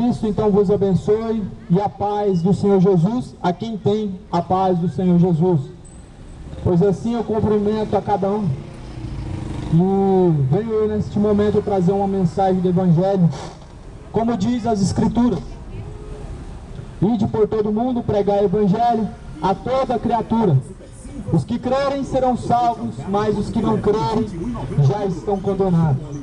Cristo então vos abençoe e a paz do Senhor Jesus, a quem tem a paz do Senhor Jesus. Pois assim eu cumprimento a cada um. E venho eu neste momento trazer uma mensagem do Evangelho, como diz as Escrituras: ide por todo o mundo, pregar o Evangelho a toda criatura. Os que crerem serão salvos, mas os que não crerem já estão condenados.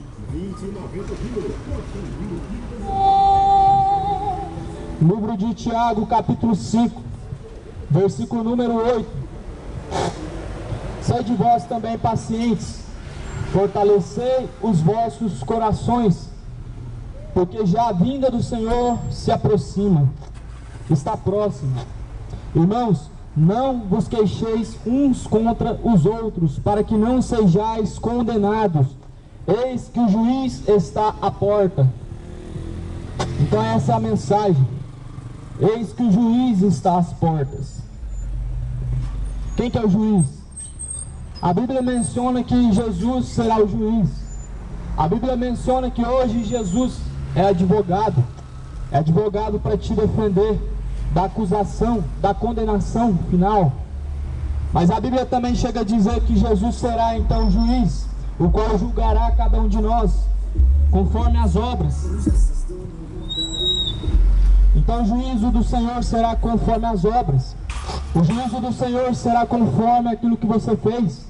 Livro de Tiago, capítulo 5, versículo número 8. Sede vós também pacientes, fortalecei os vossos corações, porque já a vinda do Senhor se aproxima, está próxima. Irmãos, não vos queixeis uns contra os outros, para que não sejais condenados. Eis que o juiz está à porta. Então essa é a mensagem. Eis que o juiz está às portas. Quem que é o juiz? A Bíblia menciona que Jesus será o juiz. A Bíblia menciona que hoje Jesus é advogado. É advogado para te defender da acusação, da condenação final. Mas a Bíblia também chega a dizer que Jesus será então o juiz, o qual julgará cada um de nós conforme as obras. Então o juízo do Senhor será conforme as obras. O juízo do Senhor será conforme aquilo que você fez.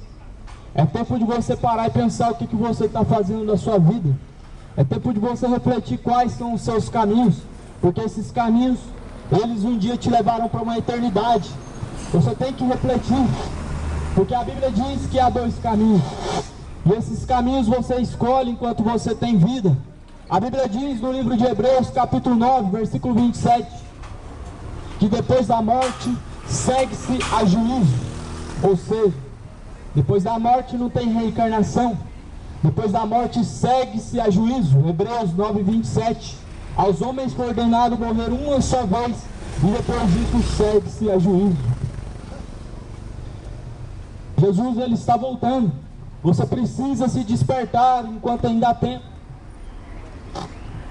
É tempo de você parar e pensar o que você está fazendo da sua vida. É tempo de você refletir quais são os seus caminhos, porque esses caminhos, eles um dia te levaram para uma eternidade. Você tem que refletir, porque a Bíblia diz que há dois caminhos, e esses caminhos você escolhe enquanto você tem vida. A Bíblia diz no livro de Hebreus, capítulo 9, versículo 27, que depois da morte segue-se a juízo. Ou seja, depois da morte não tem reencarnação. Depois da morte segue-se a juízo. Hebreus 9, 27. Aos homens foi ordenado morrer uma só vez, e depois disso segue-se a juízo. Jesus, ele está voltando. Você precisa se despertar enquanto ainda há tempo,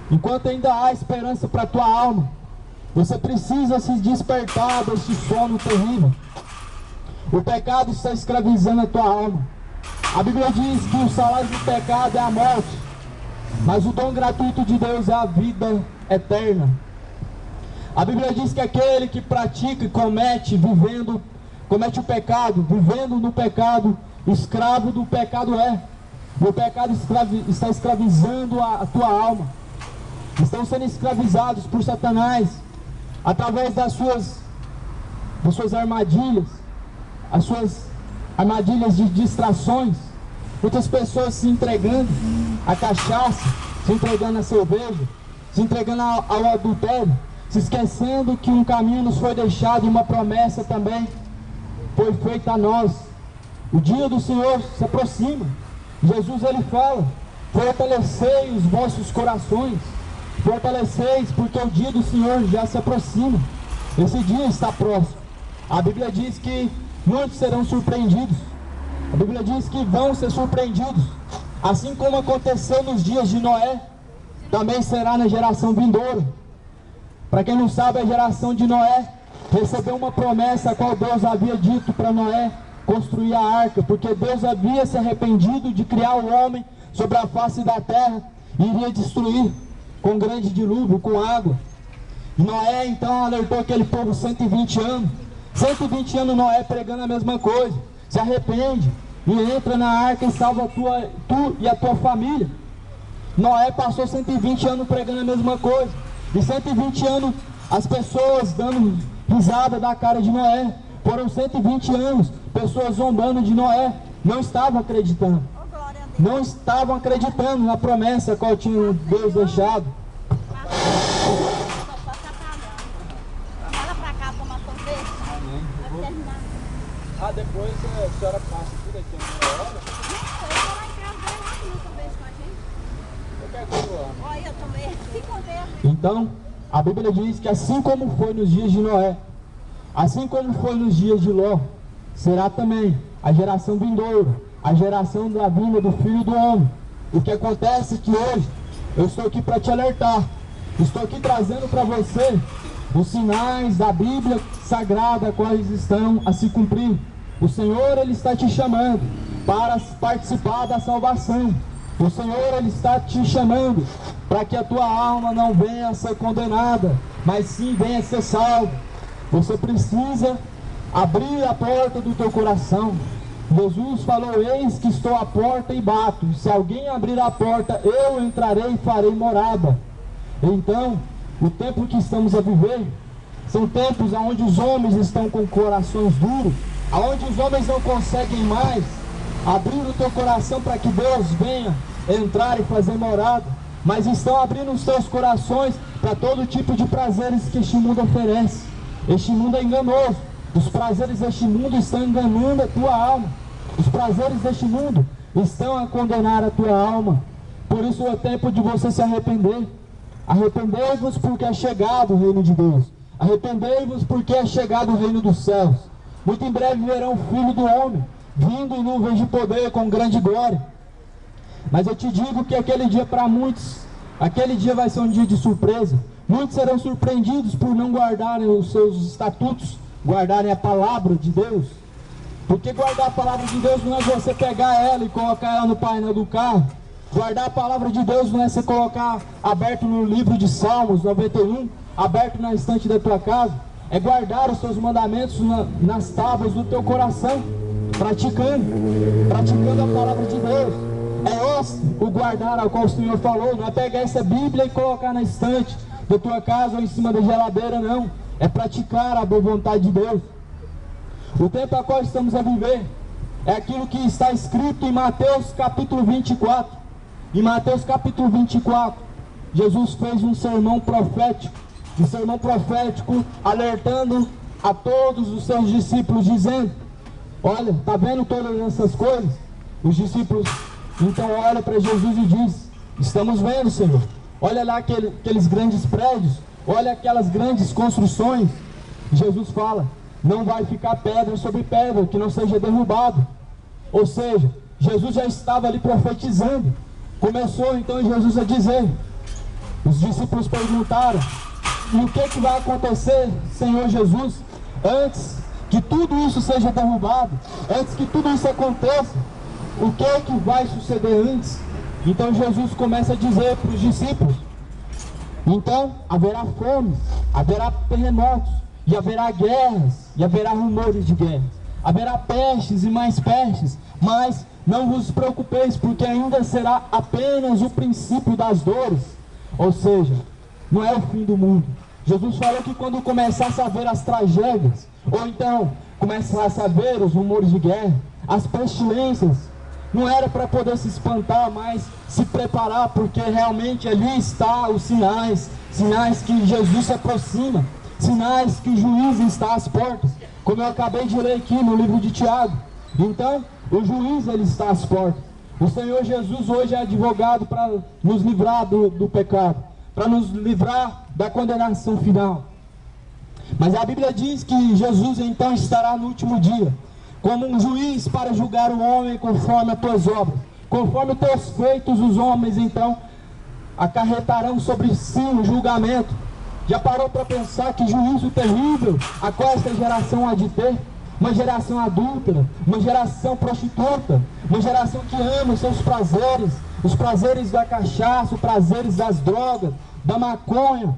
enquanto ainda há esperança para a tua alma. Você precisa se despertar desse sono terrível. O pecado está escravizando a tua alma. A Bíblia diz que o salário do pecado é a morte, mas o dom gratuito de Deus é a vida eterna. A Bíblia diz que aquele que pratica e comete o pecado, vivendo no pecado, escravo do pecado é. E o pecado está escravizando a tua alma. Estão sendo escravizados por Satanás, através das suas armadilhas, as suas armadilhas de distrações. Muitas pessoas se entregando à cachaça, se entregando à cerveja, se entregando ao adultério, se esquecendo que um caminho nos foi deixado e uma promessa também foi feita a nós. O dia do Senhor se aproxima. Jesus, ele fala: fortalecei os vossos corações, fortaleceis, porque o dia do Senhor já se aproxima. Esse dia está próximo. A Bíblia diz que muitos serão surpreendidos. A Bíblia diz que vão ser surpreendidos. Assim como aconteceu nos dias de Noé, também será na geração vindoura. Para quem não sabe, a geração de Noé recebeu uma promessa a qual Deus havia dito para Noé construir a arca, porque Deus havia se arrependido de criar o homem sobre a face da terra e iria destruir com grande dilúvio, com água. Noé então alertou aquele povo 120 anos. 120 anos Noé pregando a mesma coisa: se arrepende e entra na arca e salva tu e a tua família. Noé passou 120 anos pregando a mesma coisa, e 120 anos as pessoas dando risada da cara de Noé. Foram 120 anos pessoas zombando de Noé, não estavam acreditando, não estavam acreditando na promessa qual tinha Deus deixado. Ah, depois a senhora passa tudo aqui na hora? Não, eu vou lá em casa lá que nunca vejo com a gente. Eu quero que eu amo. Olha, eu também. Então, a Bíblia diz que assim como foi nos dias de Noé, assim como foi nos dias de Ló, será também a geração vindoura, a geração da vinda do Filho do Homem. O que acontece é que hoje eu estou aqui para te alertar Estou aqui trazendo para você os sinais da Bíblia Sagrada, quais estão a se cumprir. O Senhor, Ele está te chamando para participar da salvação. O Senhor, Ele está te chamando para que a tua alma não venha a ser condenada, mas sim venha a ser salva. Você precisa abrir a porta do teu coração. Jesus falou: eis que estou à porta e bato. Se alguém abrir a porta, eu entrarei e farei morada. Então, o tempo que estamos a viver são tempos onde os homens estão com corações duros, onde os homens não conseguem mais abrir o teu coração para que Deus venha entrar e fazer morada, mas estão abrindo os seus corações para todo tipo de prazeres que este mundo oferece. Este mundo é enganoso. Os prazeres deste mundo estão enganando a tua alma. Os prazeres deste mundo estão a condenar a tua alma. Por isso é tempo de você se arrepender. Arrependei-vos porque é chegado o reino de Deus. Arrependei-vos porque é chegado o reino dos céus. Muito em breve verão o Filho do Homem vindo em nuvens de poder com grande glória. Mas eu te digo que aquele dia para muitos, aquele dia vai ser um dia de surpresa. Muitos serão surpreendidos por não guardarem os seus estatutos, guardarem a palavra de Deus. Porque guardar a palavra de Deus não é você pegar ela e colocar ela no painel do carro. Guardar a palavra de Deus não é você colocar aberto no livro de Salmos 91, aberto na estante da tua casa. É guardar os seus mandamentos nas tábuas do teu coração, praticando a palavra de Deus. É esse o guardar ao qual o Senhor falou. Não é pegar essa Bíblia e colocar na estante da tua casa ou em cima da geladeira, não. É praticar a boa vontade de Deus. O tempo a qual estamos a viver é aquilo que está escrito em Mateus capítulo 24. Em Mateus capítulo 24, Jesus fez um sermão profético, alertando a todos os seus discípulos, dizendo: olha, está vendo todas essas coisas? Os discípulos então olham para Jesus e dizem: estamos vendo, Senhor. Olha lá aqueles grandes prédios, olha aquelas grandes construções. Jesus fala: não vai ficar pedra sobre pedra que não seja derrubado. Ou seja, Jesus já estava ali profetizando. Começou então Jesus a dizer. Os discípulos perguntaram: e o que vai acontecer, Senhor Jesus, antes que tudo isso seja derrubado, antes que tudo isso aconteça? O que vai suceder antes? Então Jesus começa a dizer para os discípulos: então haverá fome, haverá terremotos, e haverá guerras, e haverá rumores de guerras, haverá pestes e mais pestes, mas não vos preocupeis, porque ainda será apenas o princípio das dores. Ou seja, não é o fim do mundo. Jesus falou que quando começasse a ver as tragédias, ou então começasse a ver os rumores de guerra, as pestilências, não era para poder se espantar, mas se preparar, porque realmente ali está os sinais que Jesus se aproxima, sinais que o juízo está às portas, como eu acabei de ler aqui no livro de Tiago. Então, o juízo ele está às portas. O Senhor Jesus hoje é advogado para nos livrar do pecado, para nos livrar da condenação final. Mas a Bíblia diz que Jesus então estará no último dia como um juiz para julgar o homem conforme as tuas obras, conforme os teus feitos. Os homens então acarretarão sobre si o julgamento. Já parou para pensar que juízo terrível a qual esta geração há de ter? Uma geração adúltera, uma geração prostituta, uma geração que ama os seus prazeres, os prazeres da cachaça, os prazeres das drogas, da maconha.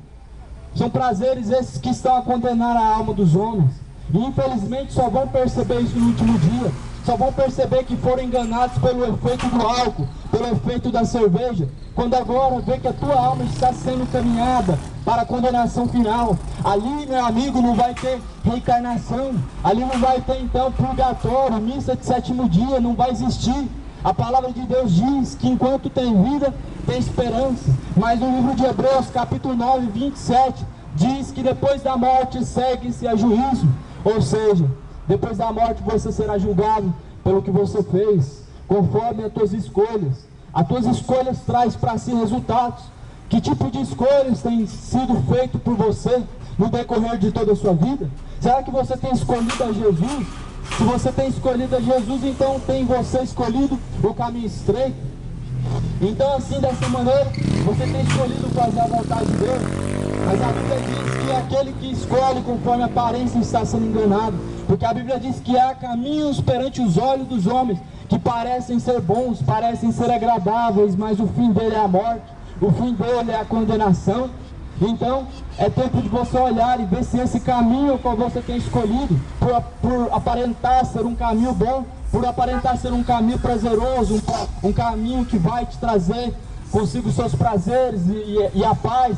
São prazeres esses que estão a condenar a alma dos homens. E infelizmente só vão perceber isso no último dia. Só vão perceber que foram enganados pelo efeito do álcool, pelo efeito da cerveja, quando agora vê que a tua alma está sendo caminhada para a condenação final. Ali, meu amigo, não vai ter reencarnação, ali não vai ter então purgatório, missa de sétimo dia, não vai existir. A palavra de Deus diz que enquanto tem vida, tem esperança. Mas no livro de Hebreus, capítulo 9, 27, diz que depois da morte segue-se a juízo. Ou seja, depois da morte você será julgado pelo que você fez, conforme as tuas escolhas. As tuas escolhas traz para si resultados. Que tipo de escolhas tem sido feito por você no decorrer de toda a sua vida? Será que você tem escolhido a Jesus? Se você tem escolhido a Jesus, então tem você escolhido o caminho estreito? Então assim, dessa maneira, você tem escolhido fazer a vontade de Deus. Mas a Bíblia diz que aquele que escolhe conforme a aparência está sendo enganado. Porque a Bíblia diz que há caminhos perante os olhos dos homens que parecem ser bons, parecem ser agradáveis, mas o fim dele é a morte, o fim dele é a condenação. Então, é tempo de você olhar e ver se esse caminho que você tem escolhido, por aparentar ser um caminho bom, por aparentar ser um caminho prazeroso, um caminho que vai te trazer consigo os seus prazeres e a paz,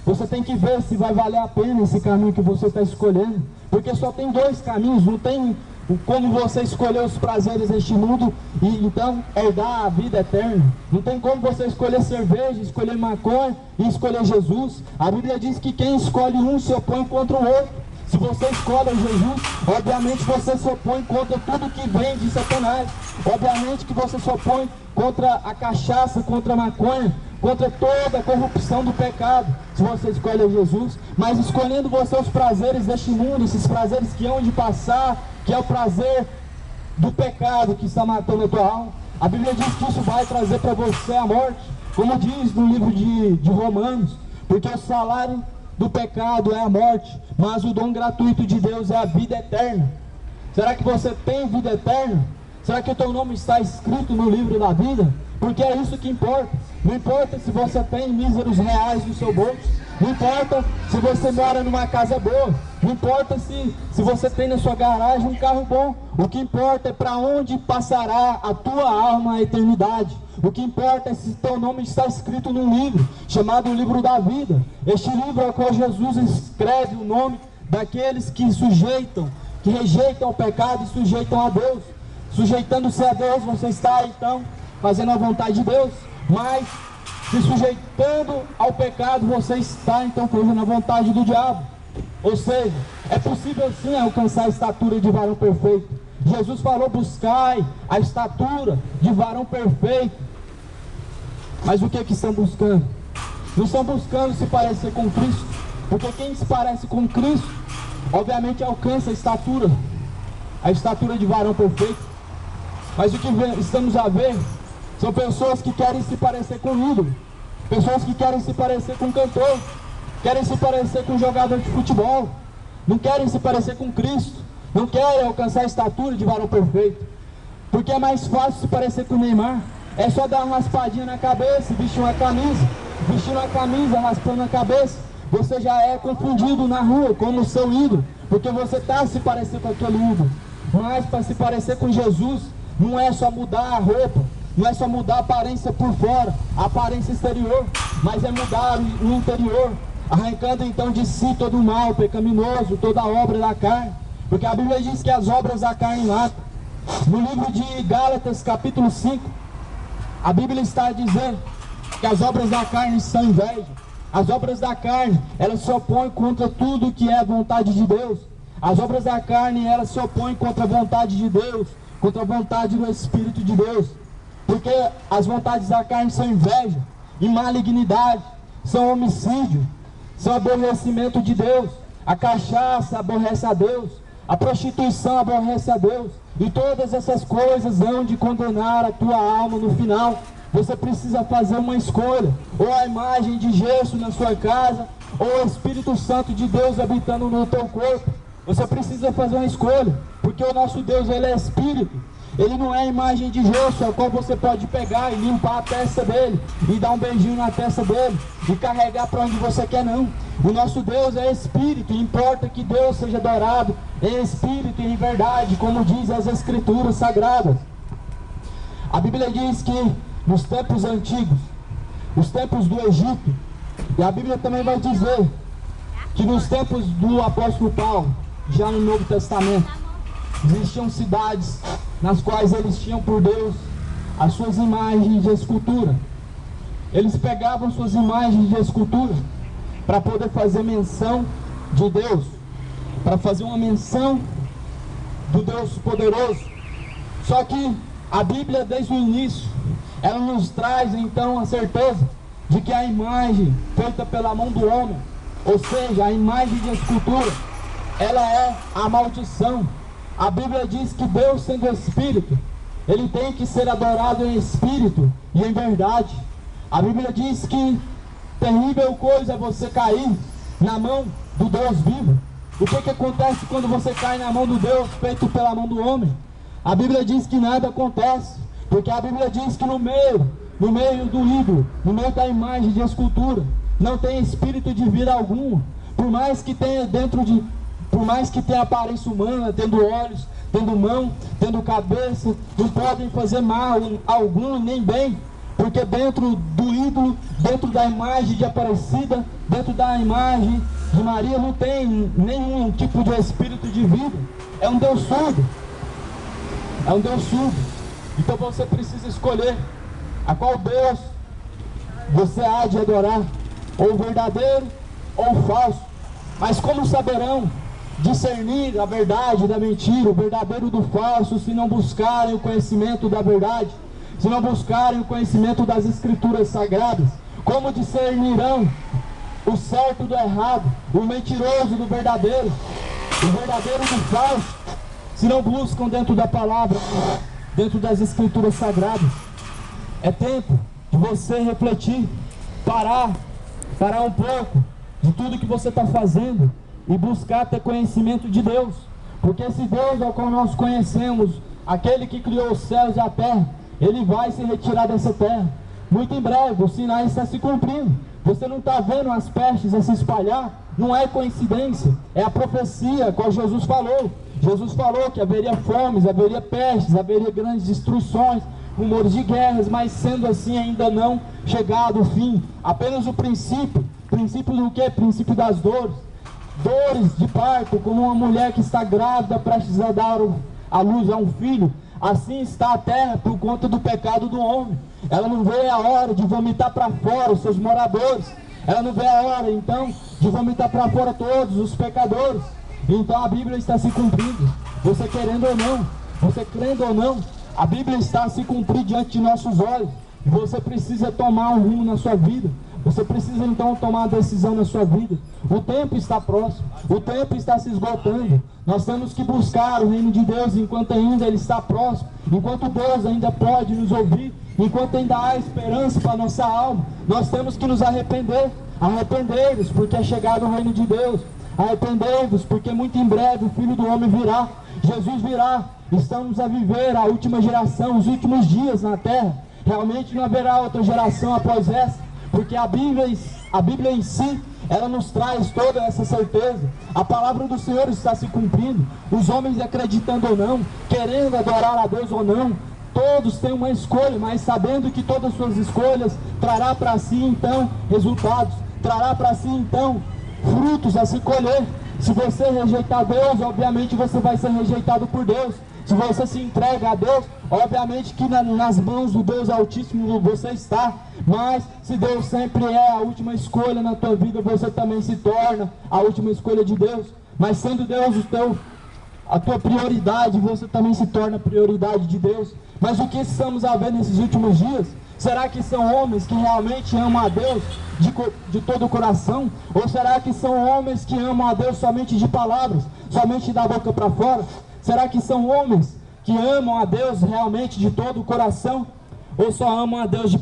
você tem que ver se vai valer a pena esse caminho que você está escolhendo. Porque só tem dois caminhos, não tem como você escolher os prazeres deste mundo e então herdar a vida eterna. Não tem como você escolher cerveja, escolher maconha e escolher Jesus. A Bíblia diz que quem escolhe um se opõe contra o outro. Se você escolhe Jesus, obviamente você se opõe contra tudo que vem de Satanás. Obviamente que você se opõe contra a cachaça, contra a maconha, contra toda a corrupção do pecado, se você escolhe Jesus. Mas escolhendo você os prazeres deste mundo, esses prazeres que hão de passar, que é o prazer do pecado que está matando a tua alma, a Bíblia diz que isso vai trazer para você a morte, como diz no livro de Romanos, porque o salário do pecado é a morte, mas o dom gratuito de Deus é a vida eterna. Será que você tem vida eterna? Será que o teu nome está escrito no livro da vida? Porque é isso que importa. Não importa se você tem míseros reais no seu bolso, não importa se você mora numa casa boa, não importa se você tem na sua garagem um carro bom. O que importa é para onde passará a tua alma a eternidade. O que importa é se teu nome está escrito num livro, chamado o livro da vida. Este livro é o qual Jesus escreve o nome daqueles que rejeitam o pecado e sujeitam a Deus. Sujeitando-se a Deus, você está então fazendo a vontade de Deus, mas se sujeitando ao pecado, você está então fazendo a vontade do diabo. Ou seja, é possível sim alcançar a estatura de varão perfeito. Jesus falou: buscai a estatura de varão perfeito. Mas o que estão buscando? Não estão buscando se parecer com Cristo, porque quem se parece com Cristo, obviamente alcança a estatura de varão perfeito. Mas o que estamos a ver são pessoas que querem se parecer com ídolo, pessoas que querem se parecer com cantor, querem se parecer com jogador de futebol, não querem se parecer com Cristo, não querem alcançar a estatura de varão perfeito, porque é mais fácil se parecer com o Neymar. É só dar uma raspadinha na cabeça, vestir uma camisa, raspando a cabeça, você já é confundido na rua como o seu ídolo, porque você está se parecendo com aquele ídolo. Mas para se parecer com Jesus, não é só mudar a roupa, não é só mudar a aparência por fora, a aparência exterior, mas é mudar o interior, arrancando então de si todo o mal pecaminoso, toda a obra da carne, porque a Bíblia diz que as obras da carne matam. No livro de Gálatas, capítulo 5, a Bíblia está dizendo que as obras da carne são inveja. As obras da carne, elas se opõem contra tudo que é a vontade de Deus. As obras da carne, elas se opõem contra a vontade de Deus, contra a vontade do Espírito de Deus. Porque as vontades da carne são inveja e malignidade, são homicídio, são aborrecimento de Deus. A cachaça aborrece a Deus, a prostituição aborrece a Deus. E todas essas coisas hão de condenar a tua alma no final. Você precisa fazer uma escolha: ou a imagem de gesso na sua casa, ou o Espírito Santo de Deus habitando no teu corpo. Você precisa fazer uma escolha, porque o nosso Deus, ele é Espírito. Ele não é imagem de gesso, a qual você pode pegar e limpar a testa dele, e dar um beijinho na testa dele, e carregar para onde você quer, não. O nosso Deus é Espírito, e importa que Deus seja adorado em Espírito e em verdade, como diz as Escrituras Sagradas. A Bíblia diz que nos tempos antigos, os tempos do Egito, e a Bíblia também vai dizer que nos tempos do apóstolo Paulo, já no Novo Testamento, existiam cidades nas quais eles tinham por Deus as suas imagens de escultura. Eles pegavam suas imagens de escultura para poder fazer menção de Deus, para fazer uma menção do Deus poderoso. Só que a Bíblia, desde o início, ela nos traz então a certeza de que a imagem feita pela mão do homem, ou seja, a imagem de escultura, ela é a maldição. A Bíblia diz que Deus, sendo Espírito, ele tem que ser adorado em espírito e em verdade. A Bíblia diz que terrível coisa é você cair na mão do Deus vivo. O que acontece quando você cai na mão do Deus feito pela mão do homem? A Bíblia diz que nada acontece, porque a Bíblia diz que no meio do ídolo, no meio da imagem de escultura, não tem espírito de vida algum. Por mais que tenha aparência humana, tendo olhos, tendo mão, tendo cabeça, não podem fazer mal algum, nem bem, porque dentro do ídolo, dentro da imagem de Aparecida, dentro da imagem de Maria, não tem nenhum tipo de espírito de vida. É um Deus surdo. É um Deus surdo. Então você precisa escolher a qual Deus você há de adorar, ou o verdadeiro ou o falso. Mas como saberão discernir a verdade da mentira, o verdadeiro do falso, se não buscarem o conhecimento da verdade, se não buscarem o conhecimento das Escrituras Sagradas? Como discernirão o certo do errado, o mentiroso do verdadeiro, o verdadeiro do falso, se não buscam dentro da palavra, dentro das Escrituras Sagradas? É tempo de você refletir, parar um pouco de tudo que você está fazendo e buscar ter conhecimento de Deus. Porque esse Deus ao qual nós conhecemos, aquele que criou os céus e a terra, ele vai se retirar dessa terra. Muito em breve, os sinais estão se cumprindo. Você não está vendo as pestes a se espalhar? Não é coincidência, é a profecia qual Jesus falou. Jesus falou que haveria fomes, haveria pestes, haveria grandes destruições, rumores de guerras, mas sendo assim ainda não chegado o fim. Apenas o princípio do que? Princípio das dores. Dores de parto, como uma mulher que está grávida, prestes a dar a luz a um filho. Assim está a terra por conta do pecado do homem. Ela não vê a hora de vomitar para fora os seus moradores. Ela não vê a hora, então, de vomitar para fora todos os pecadores. Então a Bíblia está se cumprindo. Você querendo ou não, você crendo ou não, a Bíblia está a se cumprir diante de nossos olhos. E você precisa tomar um rumo na sua vida. Você precisa então tomar uma decisão na sua vida. O tempo está próximo, o tempo está se esgotando. Nós temos que buscar o reino de Deus enquanto ainda ele está próximo, enquanto Deus ainda pode nos ouvir, enquanto ainda há esperança para a nossa alma. Nós temos que nos arrepender-vos, porque é chegado o reino de Deus. Arrependei-vos, porque muito em breve o Filho do Homem virá. Jesus virá. Estamos a viver a última geração, os últimos dias na terra. Realmente não haverá outra geração após essa, porque a Bíblia em si, ela nos traz toda essa certeza. A palavra do Senhor está se cumprindo. Os homens acreditando ou não, querendo adorar a Deus ou não, todos têm uma escolha, mas sabendo que todas as suas escolhas trará para si então resultados, trará para si então frutos a se colher. Se você rejeitar Deus, obviamente você vai ser rejeitado por Deus. Se você se entrega a Deus, obviamente que nas mãos do Deus Altíssimo você está. Mas se Deus sempre é a última escolha na tua vida, você também se torna a última escolha de Deus. Mas sendo Deus a tua prioridade, você também se torna a prioridade de Deus. Mas o que estamos a ver nesses últimos dias? Será que são homens que realmente amam a Deus de todo o coração? Ou será que são homens que amam a Deus somente de palavras, somente da boca para fora? Será que são homens que amam a Deus realmente de todo o coração? Ou só amam a Deus de